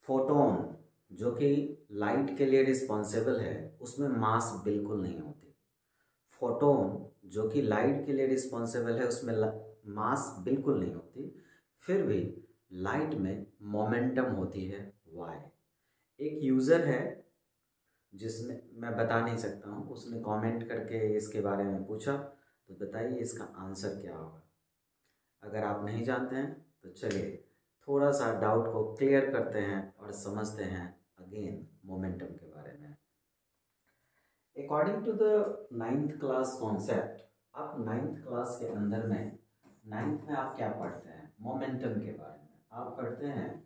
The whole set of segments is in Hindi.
फोटोन जो कि लाइट के लिए रिस्पॉन्सिबल है उसमें मास बिल्कुल नहीं होती। फोटोन जो कि लाइट के लिए रिस्पॉन्सिबल है उसमें मास बिल्कुल नहीं होती, फिर भी लाइट में मोमेंटम होती है y। एक यूज़र है जिसने, मैं बता नहीं सकता हूँ, उसने कमेंट करके इसके बारे में पूछा, तो बताइए इसका आंसर क्या होगा। अगर आप नहीं जानते हैं तो चलिए थोड़ा सा डाउट को क्लियर करते हैं और समझते हैं अगेन मोमेंटम के बारे में। According to the 9th class concept, आप 9th क्लास के अंदर में 9th में आप क्या पढ़ते हैं? मोमेंटम के बारे में आप पढ़ते हैं।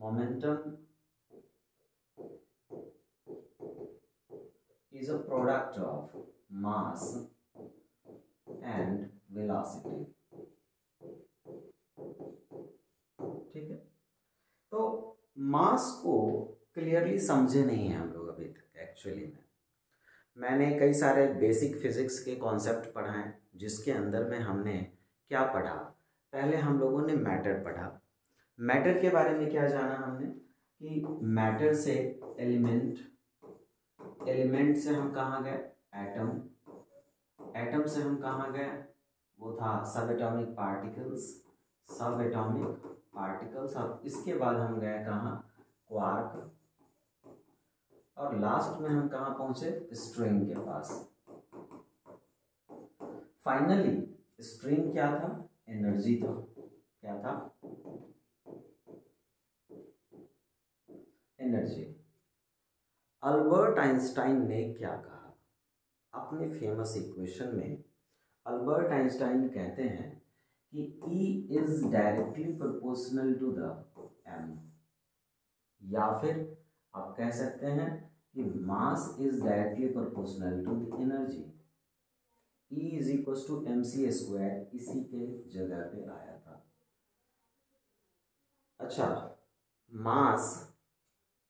Momentum is a product of mass and velocity. ठीक है, तो मास को क्लियरली समझे नहीं है हम लोग अभी तक। एक्चुअली में मैंने कई सारे बेसिक फिजिक्स के कॉन्सेप्ट पढ़ा हैं, जिसके अंदर में हमने क्या पढ़ा, पहले हम लोगों ने मैटर पढ़ा। मैटर के बारे में क्या जाना हमने कि मैटर से एलिमेंट, एलिमेंट से हम कहाँ गए? एटम, एटम से हम कहाँ गए? वो था सब एटॉमिक पार्टिकल्स, सब एटॉमिक पार्टिकल्स। और इसके बाद हम गए कहाँ? क्वार्क। और लास्ट में हम कहाँ पहुंचे? स्ट्रिंग के पास। फाइनली स्ट्रिंग क्या था? एनर्जी था। क्या था? एनर्जी। अल्बर्ट आइंस्टाइन ने क्या कहा अपने फेमस इक्वेशन में? अल्बर्ट आइंस्टाइन कहते हैं कि E is directly proportional to the m, या फिर आप कह सकते हैं कि mass is directly proportional to the energy. E is equal to mc², इसी के जगह पे आया था। अच्छा, मास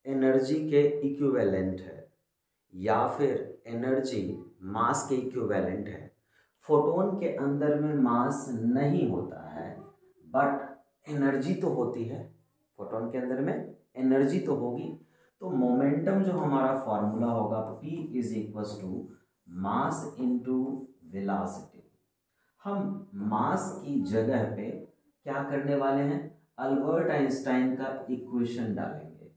एनर्जी के इक्विवेलेंट है या फिर एनर्जी मास के इक्विवेलेंट है। फोटोन के अंदर में मास नहीं होता है बट एनर्जी तो होती है। फोटोन के अंदर में एनर्जी तो होगी, तो मोमेंटम जो हमारा फॉर्मूला होगा P is equal to mass into velocity. हम मास की जगह पे क्या करने वाले हैं? अल्बर्ट आइंस्टाइन का इक्वेशन डालेंगे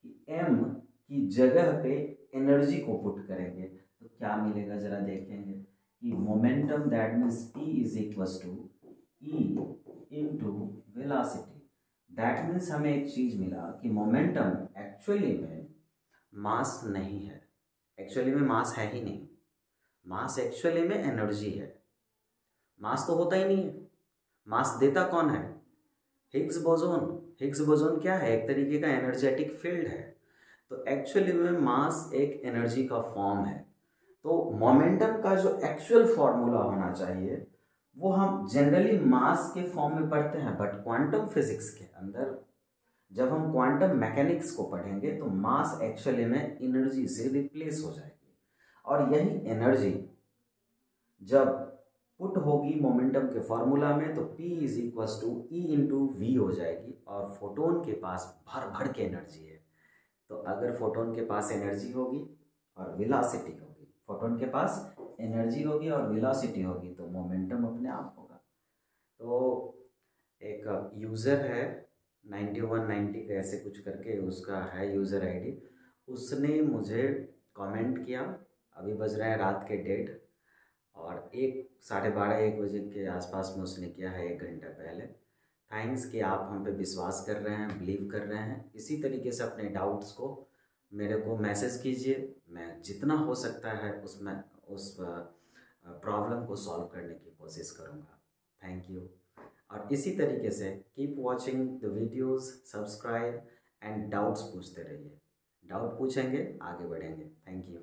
कि m की जगह पे एनर्जी को पुट करेंगे तो क्या मिलेगा, जरा देखेंगे कि momentum that means P is equal to E into velocity. That means हमें एक चीज मिला कि मोमेंटम एक्चुअली में मास नहीं है। एक्चुअली में मास है ही नहीं। मास एक्चुअली में एनर्जी है। मास तो होता ही नहीं है। मास देता कौन है? Higgs boson. हिग्स बोसोन क्या है? एक तरीके का एनर्जेटिक फील्ड है। तो एक्चुअली में मास एक एनर्जी का फॉर्म है। तो मोमेंटम का जो एक्चुअल फॉर्मूला होना चाहिए वो हम जनरली मास के फॉर्म में पढ़ते हैं, बट क्वांटम फिजिक्स के अंदर जब हम क्वांटम मैकेनिक्स को पढ़ेंगे तो मास एक्चुअली में एनर्जी से रिप्लेस हो जाएगी। और यही एनर्जी जब पुट होगी मोमेंटम के फॉर्मूला में तो P is equal to E into v हो जाएगी। और फोटोन के पास भर भर के एनर्जी है। तो अगर फोटोन के पास एनर्जी होगी और वेलोसिटी होगी, फोटोन के पास एनर्जी होगी और वेलोसिटी होगी तो मोमेंटम अपने आप होगा। तो एक यूज़र है 9190 ऐसे कुछ करके उसका है यूज़र आईडी, उसने मुझे कमेंट किया। अभी बज रहा है रात के 1:30 और 1 बजे के आसपास में उसने किया है, 1 घंटा पहले। थैंक्स कि आप हम पे विश्वास कर रहे हैं, बिलीव कर रहे हैं। इसी तरीके से अपने डाउट्स को मेरे को मैसेज कीजिए, मैं जितना हो सकता है उसमें उस प्रॉब्लम को सॉल्व करने की कोशिश करूँगा। Thank you. और इसी तरीके से keep watching the videos, subscribe and doubts पूछते रहिए। डाउट पूछेंगे, आगे बढ़ेंगे। Thank you.